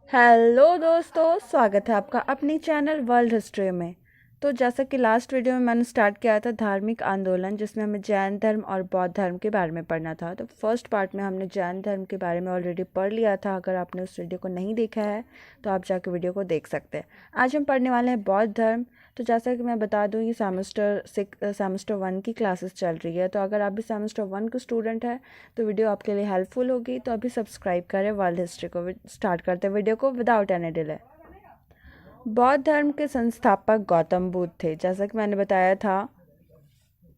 Hello दोस्तों, स्वागत है आपका अपनी चैनल वर्ल्ड हिस्ट्री में। तो जैसा कि लास्ट वीडियो में मैंने स्टार्ट किया था धार्मिक आंदोलन, जिसमें हमें जैन धर्म और बौद्ध धर्म के बारे में पढ़ना था। तो फर्स्ट पार्ट में हमने जैन धर्म के बारे में ऑलरेडी पढ़ लिया था। अगर आपने उस वीडियो को नहीं देखा है तो आप जाकर वीडियो को देख सकते हैं। आज हम पढ़ने वाले हैं बौद्ध धर्म। तो जैसा कि मैं बता दूं, ये सेमेस्टर 1 की क्लासेस चल रही है। तो अगर आप भी सेमेस्टर 1 के स्टूडेंट हैं तो वीडियो आपके लिए हेल्पफुल होगी। तो अभी सब्सक्राइब करें वर्ल्ड हिस्ट्री को। स्टार्ट करते हैं वीडियो को विदाउट एनी डिले। बौद्ध धर्म के संस्थापक गौतम बुद्ध थे। जैसा कि मैंने बताया था,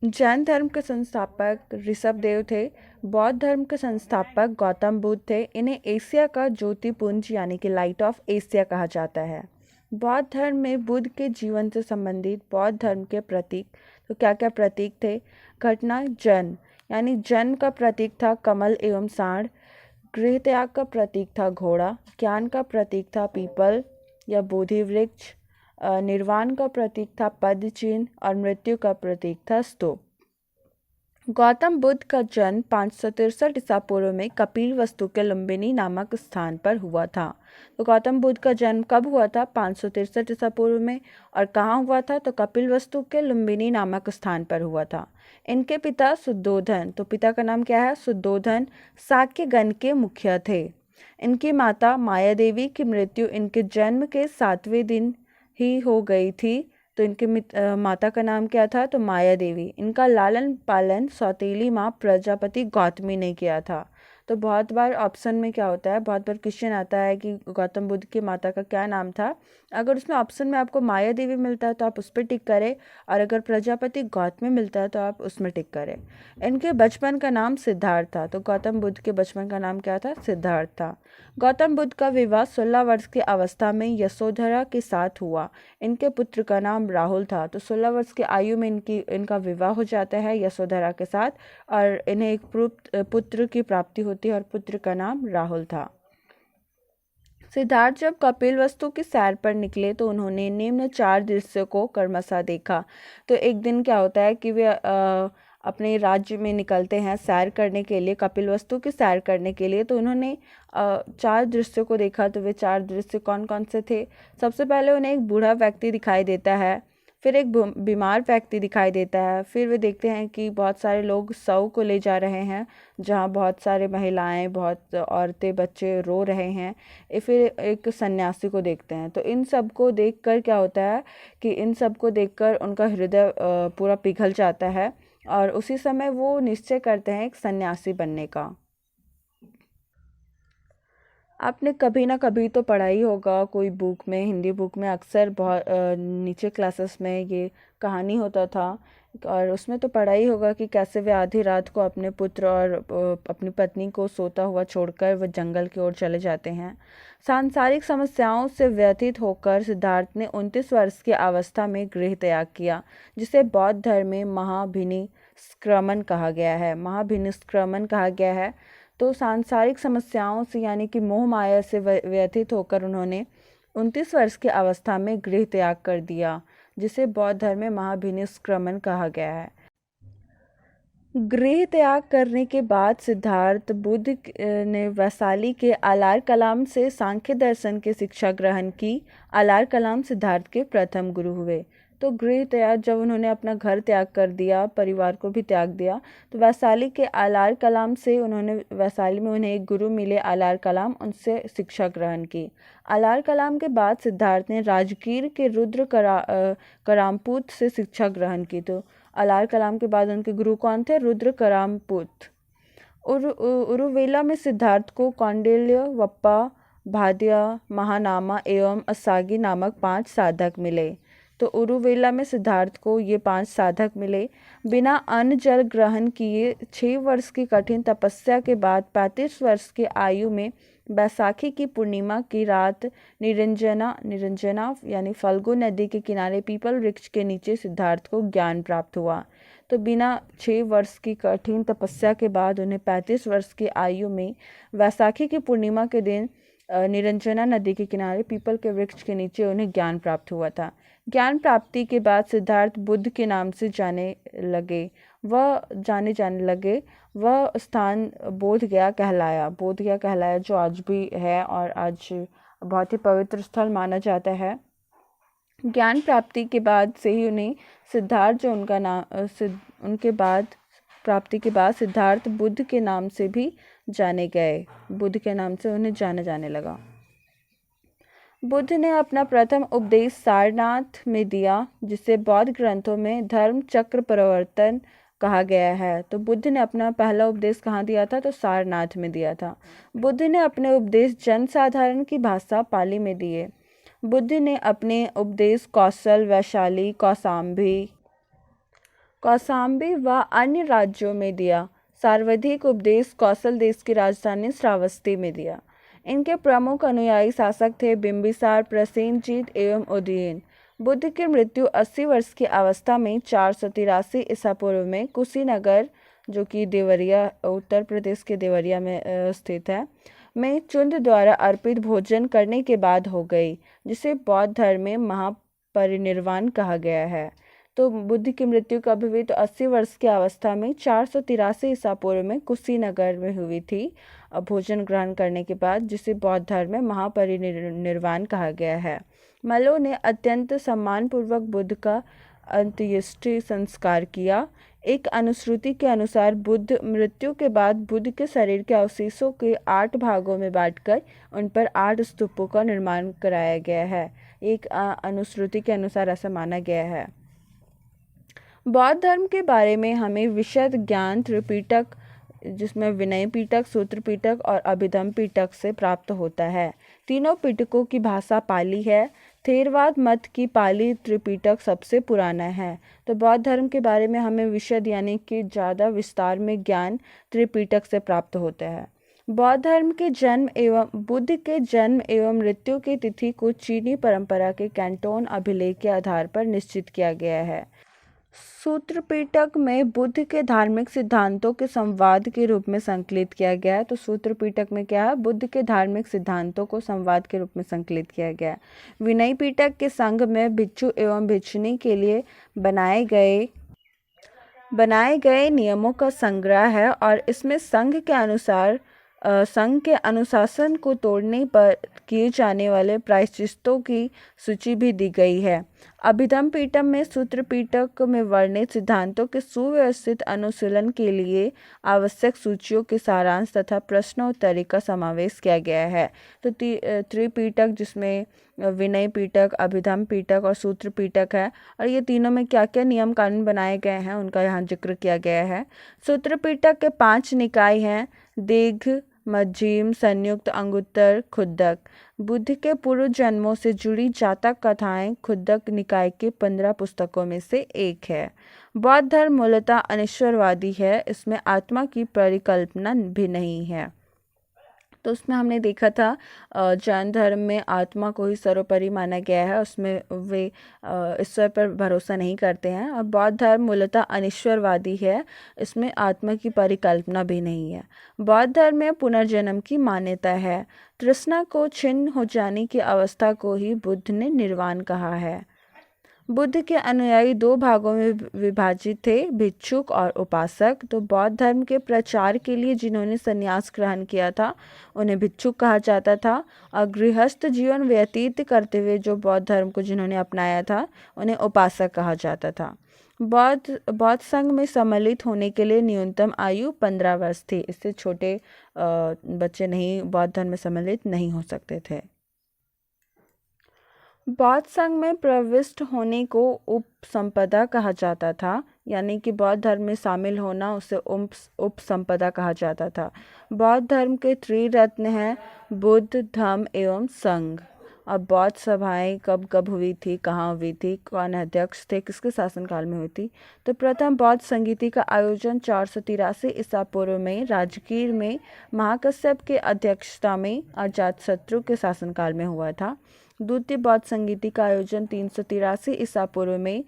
जैन धर्म के संस्थापक ऋषभदेव थे। बौद्ध धर्म के संस्थापक गौतम बुद्ध थे। इन्हें एशिया का ज्योतिपुंज यानी कि लाइट ऑफ एशिया कहा जाता है। बौद्ध धर्म में बुद्ध के जीवन से संबंधित बौद्ध धर्म के प्रतीक, तो क्या क्या प्रतीक थे? घटना जन, यानी जन का प्रतीक था कमल एवं सांड। गृह त्याग का प्रतीक था घोड़ा। ज्ञान का प्रतीक था पीपल या बोधि वृक्ष। निर्वाण का प्रतीक था पद चिन्ह और मृत्यु का प्रतीक था स्तूप। गौतम बुद्ध का जन्म 563 ईसा पूर्व में कपिलवस्तु के लुम्बिनी नामक स्थान पर हुआ था। तो गौतम बुद्ध का जन्म कब हुआ था? 563 ईसा पूर्व में। और कहाँ हुआ था? तो कपिलवस्तु के लुम्बिनी नामक स्थान पर हुआ था। इनके पिता शुद्धोधन, तो पिता का नाम क्या है? शुद्धोधन, शाक्य गण के मुखिया थे। इनकी माता माया देवी की मृत्यु इनके जन्म के 7वें दिन ही हो गई थी। तो इनके माता का नाम क्या था? तो माया देवी। इनका लालन पालन सौतेली माँ प्रजापति गौतमी ने किया था। तो बहुत बार ऑप्शन में क्या होता है, बहुत बार क्वेश्चन आता है कि गौतम बुद्ध की माता का क्या नाम था। अगर उसमें ऑप्शन में आपको माया देवी मिलता है तो आप उस पर टिक करें, और अगर प्रजापति गौतमी मिलता है तो आप उसमें टिक करें। इनके बचपन का नाम सिद्धार्थ था। तो गौतम बुद्ध के बचपन का नाम क्या था? सिद्धार्थ था। गौतम बुद्ध का विवाह 16 वर्ष की अवस्था में यशोधरा के साथ हुआ। इनके पुत्र का नाम राहुल था। तो 16 वर्ष की आयु में इनका विवाह हो जाता है यशोधरा के साथ, और इन्हें एक पुत्र की प्राप्ति होती है और पुत्र का नाम राहुल था। सिद्धार्थ जब कपिलवस्तु की सैर पर निकले तो उन्होंने निम्न 4 दृश्यों को क्रमशः देखा। तो एक दिन क्या होता है कि वे अपने राज्य में निकलते हैं सैर करने के लिए, कपिलवस्तु की सैर करने के लिए। तो उन्होंने 4 दृश्यों को देखा। तो वे 4 दृश्य कौन कौन से थे? सबसे पहले उन्हें एक बूढ़ा व्यक्ति दिखाई देता है, फिर एक बीमार व्यक्ति दिखाई देता है, फिर वे देखते हैं कि बहुत सारे लोग शव को ले जा रहे हैं, जहाँ बहुत सारे महिलाएं, बहुत औरतें, बच्चे रो रहे हैं। फिर एक सन्यासी को देखते हैं। तो इन सब को देखकर क्या होता है कि इन सब को देखकर उनका हृदय पूरा पिघल जाता है, और उसी समय वो निश्चय करते हैं एक सन्यासी बनने का। आपने कभी ना कभी तो पढ़ा ही होगा कोई बुक में, हिंदी बुक में अक्सर बहुत नीचे क्लासेस में ये कहानी होता था, और उसमें तो पढ़ा ही होगा कि कैसे वे आधी रात को अपने पुत्र और अपनी पत्नी को सोता हुआ छोड़कर वह जंगल की ओर चले जाते हैं। सांसारिक समस्याओं से व्यथित होकर सिद्धार्थ ने 29 वर्ष की अवस्था में गृह त्याग किया, जिसे बौद्ध धर्म में महाभिनिष्क्रमण कहा गया है। महाभिनिष्क्रमण कहा गया है। तो सांसारिक समस्याओं से यानी कि मोह माया से व्यथित होकर उन्होंने 29 वर्ष की अवस्था में गृह त्याग कर दिया, जिसे बौद्ध धर्म में महाभिनिष्क्रमण कहा गया है। गृह त्याग करने के बाद सिद्धार्थ बुद्ध ने वैशाली के आलार कलाम से सांख्य दर्शन की शिक्षा ग्रहण की। आलार कलाम सिद्धार्थ के प्रथम गुरु हुए। तो गृह त्याग, जब उन्होंने अपना घर त्याग कर दिया, परिवार को भी त्याग दिया, तो वैशाली के आलार कलाम से वैशाली में उन्हें एक गुरु मिले आलार कलाम, उनसे शिक्षा ग्रहण की। आलार कलाम के बाद सिद्धार्थ ने राजगीर के करामपूत से शिक्षा ग्रहण की। तो आलार कलाम के बाद उनके गुरु कौन थे? रुद्र करामपुत। उरुवेला में सिद्धार्थ को कौंडिल्य, वप्पा, भाद्या, महानामा एवं असागी नामक 5 साधक मिले। तो उरुवेला में सिद्धार्थ को ये 5 साधक मिले। बिना अन्न जल ग्रहण किए 6 वर्ष की कठिन तपस्या के बाद 35 वर्ष की आयु में बैसाखी की पूर्णिमा की रात निरंजना यानी फल्गु नदी के किनारे पीपल वृक्ष के नीचे सिद्धार्थ को ज्ञान प्राप्त हुआ। तो बिना 6 वर्ष की कठिन तपस्या के बाद उन्हें 35 वर्ष की आयु में वैसाखी की पूर्णिमा के दिन निरंजना नदी के किनारे पीपल के वृक्ष के नीचे उन्हें ज्ञान प्राप्त हुआ था। ज्ञान प्राप्ति के बाद सिद्धार्थ बुद्ध के नाम से जाने जाने लगे। वह स्थान बोध गया कहलाया, जो आज भी है और आज बहुत ही पवित्र स्थल माना जाता है। ज्ञान प्राप्ति के बाद से ही उन्हें सिद्धार्थ, जो उनका नाम उनके बाद प्राप्ति के बाद सिद्धार्थ बुद्ध के नाम से भी जाने गए। बुद्ध के नाम से उन्हें जाना जाने लगा। बुद्ध ने अपना प्रथम उपदेश सारनाथ में दिया, जिसे बौद्ध ग्रंथों में धर्म चक्र प्रवर्तन कहा गया है। तो बुद्ध ने अपना पहला उपदेश कहाँ दिया था? तो सारनाथ में दिया था। बुद्ध ने अपने उपदेश जनसाधारण की भाषा पाली में दिए। बुद्ध ने अपने उपदेश कौशल, वैशाली, कौसाम्बी व अन्य राज्यों में दिया। सर्वाधिक उपदेश कौशल देश की राजधानी श्रावस्ती में दिया। इनके प्रमुख अनुयायी शासक थे बिंबिसार, प्रसेनजीत एवं उदयन। बुद्ध की मृत्यु 80 वर्ष की अवस्था में 483 ईसा पूर्व में कुशीनगर, जो कि देवरिया, उत्तर प्रदेश के देवरिया में स्थित है, में चुंद द्वारा अर्पित भोजन करने के बाद हो गई, जिसे बौद्ध धर्म में महापरिनिर्वाण कहा गया है। तो बुद्ध की मृत्यु कब हुई? तो 80 वर्ष की अवस्था में 483 ईसा पूर्व में कुशीनगर में हुई थी, भोजन ग्रहण करने के बाद, जिसे बौद्ध धर्म में महापरिनिर्वाण कहा गया है। मल्लों ने अत्यंत सम्मानपूर्वक बुद्ध का अंत्येष्टि संस्कार किया। एक अनुश्रुति के अनुसार बुद्ध मृत्यु के बाद बुद्ध के शरीर के अवशेषों के 8 भागों में बांटकर उन पर 8 स्तूपों का निर्माण कराया गया है। एक अनुश्रुति के अनुसार ऐसा माना गया है। बौद्ध धर्म के बारे में हमें विशद ज्ञान त्रिपिटक, जिसमें विनय पिटक, सूत्र पिटक और अभिधम पिटक से प्राप्त होता है। तीनों पिटकों की भाषा पाली है। थेरवाद मत की पाली त्रिपिटक सबसे पुराना है। तो बौद्ध धर्म के बारे में हमें विशद यानी कि ज़्यादा विस्तार में ज्ञान त्रिपिटक से प्राप्त होता है। बौद्ध धर्म के जन्म एवं बुद्ध के जन्म एवं मृत्यु की तिथि को चीनी परंपरा के कैंटोन अभिलेख के आधार पर निश्चित किया गया है। सूत्र पिटक में बुद्ध के धार्मिक सिद्धांतों के संवाद के रूप में संकलित किया गया है। तो सूत्र पिटक में क्या है? बुद्ध के धार्मिक सिद्धांतों को संवाद के रूप में संकलित किया गया है। विनय पिटक के संघ में भिक्षु एवं भिक्षुणी के लिए बनाए गए नियमों का संग्रह है और इसमें संघ के अनुशासन को तोड़ने पर किए जाने वाले प्रायश्चित्तों की सूची भी दी गई है। अभिधम पीठम में सूत्र पिटक में वर्णित सिद्धांतों के सुव्यवस्थित अनुशीलन के लिए आवश्यक सूचियों के सारांश तथा प्रश्नोत्तरी का समावेश किया गया है। तो त्रिपिटक, जिसमें विनय पिटक, अभिधम पिटक और सूत्र पिटक है, और ये तीनों में क्या क्या नियम कानून बनाए गए हैं उनका यहाँ जिक्र किया गया है। सूत्र पिटक के 5 निकाय हैं: दीर्घ, मध्यम, संयुक्त, अंगुत्तर, खुद्दक। बुद्ध के पूर्व जन्मों से जुड़ी जातक कथाएं खुद्दक निकाय के 15 पुस्तकों में से एक है। बौद्ध धर्म मूलतः अनिश्वरवादी है, इसमें आत्मा की परिकल्पना भी नहीं है। तो उसमें हमने देखा था जैन धर्म में आत्मा को ही सर्वोपरि माना गया है, उसमें वे ईश्वर पर भरोसा नहीं करते हैं। और बौद्ध धर्म मूलतः अनिश्वरवादी है, इसमें आत्मा की परिकल्पना भी नहीं है। बौद्ध धर्म में पुनर्जन्म की मान्यता है। तृष्णा को छिन्न हो जाने की अवस्था को ही बुद्ध ने निर्वाण कहा है। बुद्ध के अनुयायी 2 भागों में विभाजित थे, भिक्षुक और उपासक। तो बौद्ध धर्म के प्रचार के लिए जिन्होंने संन्यास ग्रहण किया था उन्हें भिक्षुक कहा जाता था, और गृहस्थ जीवन व्यतीत करते हुए जो बौद्ध धर्म को जिन्होंने अपनाया था उन्हें उपासक कहा जाता था। बौद्ध संघ में सम्मिलित होने के लिए न्यूनतम आयु 15 वर्ष थी। इससे छोटे बच्चे नहीं बौद्ध धर्म में सम्मिलित नहीं हो सकते थे। बौद्ध संघ में प्रविष्ट होने को उपसंपदा कहा जाता था, यानी कि बौद्ध धर्म में शामिल होना उसे उपसंपदा कहा जाता था। बौद्ध धर्म के त्रिरत्न हैं बुद्ध, धम्म एवं संघ। अब बौद्ध सभाएं कब कब हुई थी, कहाँ हुई थी, कौन अध्यक्ष थे, किसके शासनकाल में हुई थी? तो प्रथम बौद्ध संगीति का आयोजन 483 ईसा पूर्व में राजगीर में महाकश्यप के अध्यक्षता में अजातशत्रु के शासनकाल में हुआ था। द्वितीय बौद्ध संगीति का आयोजन 383 ईसा पूर्व में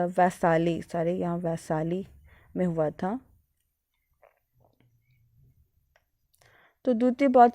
वैशाली में हुआ था। तो द्वितीय बौद्ध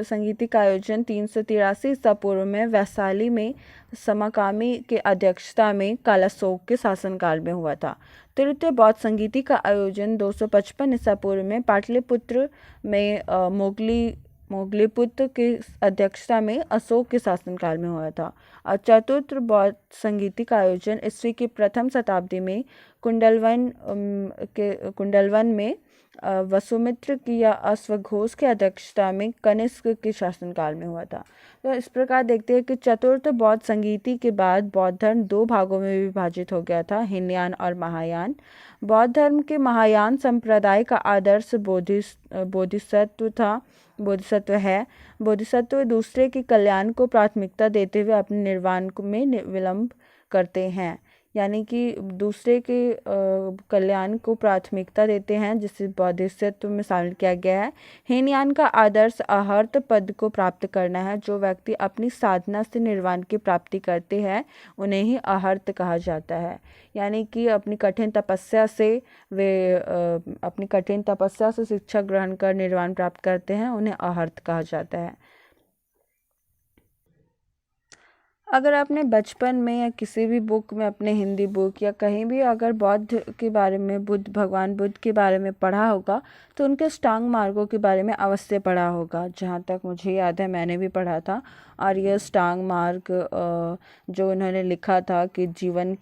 संगीति का आयोजन 383 ईसा पूर्व में वैशाली में समाकामी के अध्यक्षता में कालाशोक के शासनकाल में हुआ था। तृतीय बौद्ध संगीति का आयोजन 255 ईसा पूर्व में पाटलिपुत्र में मोगली मोगलीपुत्र के अध्यक्षता में अशोक के शासनकाल में हुआ था। और चतुर्थ बौद्ध संगीति का आयोजन ईस्वी की प्रथम शताब्दी में कुंडलवन में वसुमित्र की या अश्वघोष की अध्यक्षता में कनिष्क के शासनकाल में हुआ था। तो इस प्रकार देखते हैं कि चतुर्थ बौद्ध संगीति के बाद बौद्ध धर्म दो भागों में विभाजित हो गया था, हीनयान और महायान। बौद्ध धर्म के महायान संप्रदाय का आदर्श बोधिसत्व है। बोधिसत्व दूसरे के कल्याण को प्राथमिकता देते हुए अपने निर्वाण में विलंब करते हैं, यानी कि दूसरे के कल्याण को प्राथमिकता देते हैं, जिसे बोधिसत्व में शामिल किया गया है। हीनयान का आदर्श अहर्त पद को प्राप्त करना है। जो व्यक्ति अपनी साधना से निर्वाण की प्राप्ति करते हैं उन्हें ही अहर्त कहा जाता है, यानी कि अपनी कठिन तपस्या से शिक्षा ग्रहण कर निर्वाण प्राप्त करते हैं, उन्हें अहर्त कहा जाता है। अगर आपने बचपन में या किसी भी बुक में, अपने हिंदी बुक या कहीं भी अगर बौद्ध के बारे में, भगवान बुद्ध के बारे में पढ़ा होगा तो उनके अष्टांग मार्गों के बारे में अवश्य पढ़ा होगा। जहाँ तक मुझे याद है मैंने भी पढ़ा था। और ये अष्टांग मार्ग जो उन्होंने लिखा था कि जीवन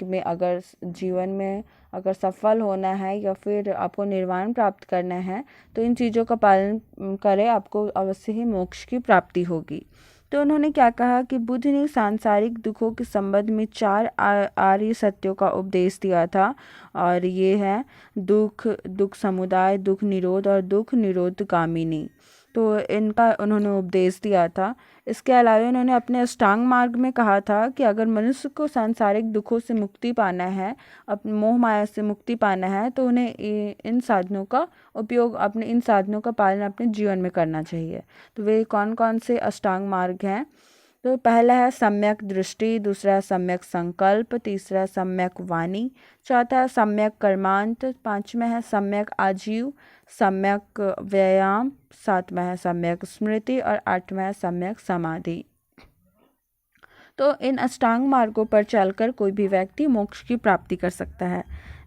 में अगर सफल होना है या फिर आपको निर्वाण प्राप्त करना है तो इन चीज़ों का पालन करें, आपको अवश्य ही मोक्ष की प्राप्ति होगी। तो उन्होंने क्या कहा कि बुद्ध ने सांसारिक दुखों के संबंध में 4 आर्य सत्यों का उपदेश दिया था, और ये है दुख समुदाय, दुख निरोध और दुख निरोधगामिनी। तो इनका उन्होंने उपदेश दिया था। इसके अलावा उन्होंने अपने अष्टांग मार्ग में कहा था कि अगर मनुष्य को सांसारिक दुखों से मुक्ति पाना है, अपने मोह माया से मुक्ति पाना है, तो उन्हें इन साधनों का पालन अपने जीवन में करना चाहिए। तो वे कौन कौन से अष्टांग मार्ग हैं? तो पहला है सम्यक दृष्टि, दूसरा है सम्यक संकल्प, तीसरा है सम्यक वाणी, चौथा है सम्यक कर्मांत, पांचवा है सम्यक आजीव, सम्यक व्यायाम, सातवां है सम्यक स्मृति और आठवां है सम्यक समाधि। तो इन अष्टांग मार्गों पर चलकर कोई भी व्यक्ति मोक्ष की प्राप्ति कर सकता है।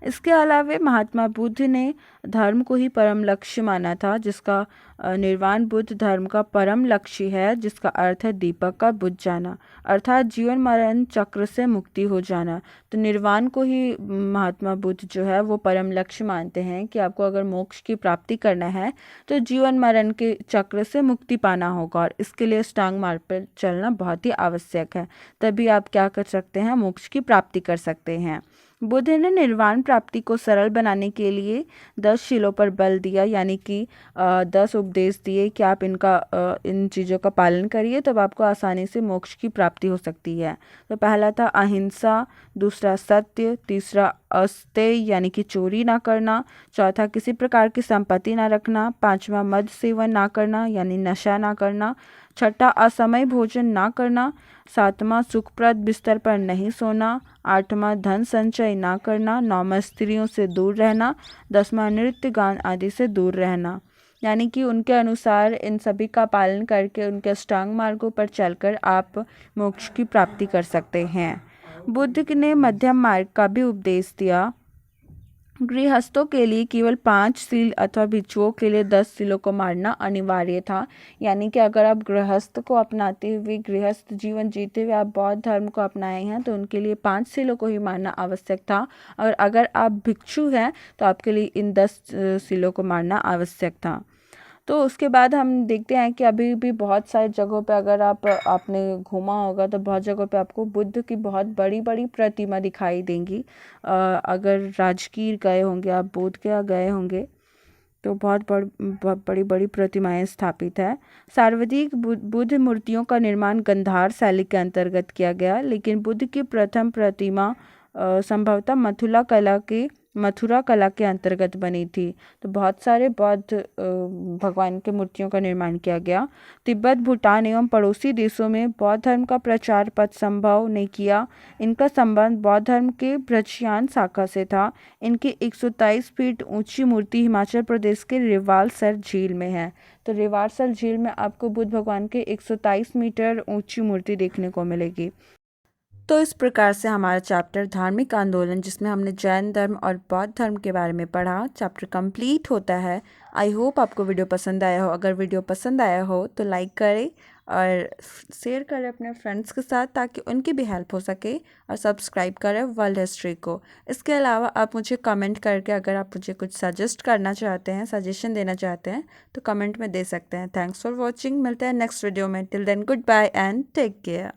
इसके अलावा महात्मा बुद्ध ने धर्म को ही परम लक्ष्य माना था, जिसका निर्वाण बुद्ध धर्म का परम लक्ष्य है, जिसका अर्थ है दीपक का बुझ जाना, अर्थात जीवन मरण चक्र से मुक्ति हो जाना। तो निर्वाण को ही महात्मा बुद्ध जो है वो परम लक्ष्य मानते हैं कि आपको अगर मोक्ष की प्राप्ति करना है तो जीवन मरण के चक्र से मुक्ति पाना होगा, और इसके लिए अष्टांग मार्ग पर चलना बहुत ही आवश्यक है। तभी आप क्या कर सकते हैं? मोक्ष की प्राप्ति कर सकते हैं। बुद्ध ने निर्वाण प्राप्ति को सरल बनाने के लिए 10 शीलों पर बल दिया, यानी कि 10 उपदेश दिए कि आप इन चीज़ों का पालन करिए, तब आपको आसानी से मोक्ष की प्राप्ति हो सकती है। तो पहला था अहिंसा, दूसरा सत्य, तीसरा अस्तेय यानी कि चोरी ना करना, चौथा किसी प्रकार की संपत्ति ना रखना, पांचवा मद सेवन ना करना यानी नशा ना करना, छठा असमय भोजन ना करना, सातवां सुखप्रद बिस्तर पर नहीं सोना, आठवां धन संचय ना करना, नौवां स्त्रियों से दूर रहना, 10वां नृत्य गान आदि से दूर रहना। यानी कि उनके अनुसार इन सभी का पालन करके उनके अष्टांग मार्गों पर चलकर आप मोक्ष की प्राप्ति कर सकते हैं। बुद्ध ने मध्यम मार्ग का भी उपदेश दिया। गृहस्थों के लिए केवल 5 सील अथवा भिक्षुओं के लिए 10 सीलों को मारना अनिवार्य था। यानी कि अगर आप गृहस्थ को अपनाते हुए, गृहस्थ जीवन जीते हुए आप बौद्ध धर्म को अपनाए हैं तो उनके लिए 5 सीलों को ही मारना आवश्यक था, और अगर आप भिक्षु हैं तो आपके लिए इन 10 सीलों को मारना आवश्यक था। तो उसके बाद हम देखते हैं कि अभी भी बहुत सारी जगहों पे अगर आपने घूमा होगा तो बहुत जगहों पे आपको बुद्ध की बहुत बड़ी बड़ी प्रतिमा दिखाई देंगी। अगर राजगीर गए होंगे, आप बोध गया गए होंगे तो बहुत बड़ी बड़ी प्रतिमाएं स्थापित है। सार्वधिक बुद्ध मूर्तियों का निर्माण गंधार शैली के अंतर्गत किया गया, लेकिन बुद्ध की प्रथम प्रतिमा संभवतः मथुरा कला के अंतर्गत बनी थी। तो बहुत सारे बौद्ध भगवान के मूर्तियों का निर्माण किया गया। तिब्बत, भूटान एवं पड़ोसी देशों में बौद्ध धर्म का प्रचार पथ संभव ने किया। इनका संबंध बौद्ध धर्म के ब्रजयान शाखा से था। इनकी 123 फीट ऊंची मूर्ति हिमाचल प्रदेश के रिवालसर झील में है। तो रिवालसर झील में आपको बुद्ध भगवान के 123 मीटर ऊंची मूर्ति देखने को मिलेगी। तो इस प्रकार से हमारा चैप्टर धार्मिक आंदोलन, जिसमें हमने जैन धर्म और बौद्ध धर्म के बारे में पढ़ा, चैप्टर कंप्लीट होता है। आई होप आपको वीडियो पसंद आया हो। अगर वीडियो पसंद आया हो तो लाइक करें और शेयर करें अपने फ्रेंड्स के साथ, ताकि उनकी भी हेल्प हो सके, और सब्सक्राइब करें वर्ल्ड हिस्ट्री को। इसके अलावा आप मुझे कमेंट करके, अगर आप मुझे कुछ सजेस्ट करना चाहते हैं, सजेशन देना चाहते हैं, तो कमेंट में दे सकते हैं। Thanks for watching. मिलते हैं नेक्स्ट वीडियो में। Till then goodbye and take care.